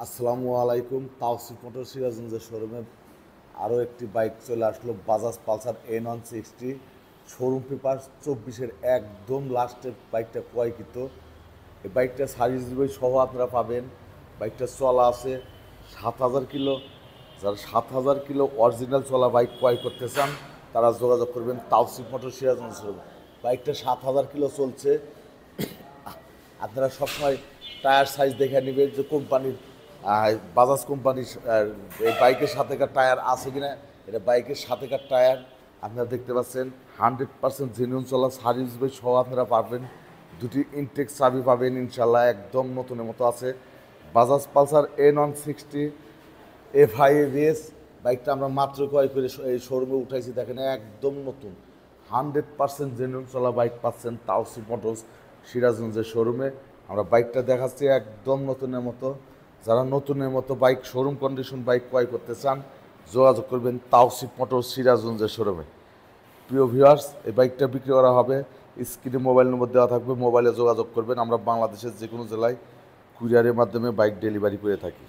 আসসালামু আলাইকুম। তাওসিফ মোটর সিরাজগঞ্জের শোরুমে আরও একটি বাইক চলে আসলো, Bajaj Pulsar N160। Showroom paper 24-এর একদম লাস্টের বাইকটা ক্রয়কৃত। এই বাইকটা সার্ভিস বই সহ আপনারা পাবেন। বাইকটা চলা আছে 7,000 কিলো। যারা 7,000 কিলো অরিজিনাল চলা বাইক ক্রয় করতে চান তারা যোগাযোগ করবেন তাওসিফ মোটর সিরাজগঞ্জ শোরুমে। বাইকটা 7,000 কিলো চলছে। আপনারা সবসময় টায়ার সাইজ দেখে নেবেন যে কোম্পানির বাজাজ কোম্পানির এই বাইকের সাথেকার টায়ার আছে কিনা। এটা বাইকের সাথেকার টায়ার আপনারা দেখতে পাচ্ছেন। 100% জেনুইন চলা সার্ভিস বই সহ আপনারা পাবেন। দুটি ইনটেক চাবি পাবেন ইনশাল্লাহ, একদম নতুনের মতো আছে। Bajaj Pulsar N160 FI race বাইকটা আমরা মাত্র ক্রয় করে এই শোরুমে উঠাইছি। দেখেন একদম নতুন 100% জেনুইন চলা বাইক পাচ্ছেন তাওসিফ মোটরস সিরাজগঞ্জের শোরুমে। আমরা বাইকটা দেখাচ্ছি একদম নতুনের মতো। যারা নতুনের মতো বাইক শোরুম কন্ডিশন বাইক ক্রয় করতে চান যোগাযোগ করবেন তাওসিফ মোটরস সিরাজগঞ্জের শোরুমে। প্রিয় ভিউয়ার্স, এই বাইকটা বিক্রি করা হবে। স্ক্রিনে মোবাইল নম্বর দেওয়া থাকবে, মোবাইলে যোগাযোগ করবেন। আমরা বাংলাদেশের যে কোনো জেলায় কুরিয়ারের মাধ্যমে বাইক ডেলিভারি করে থাকি।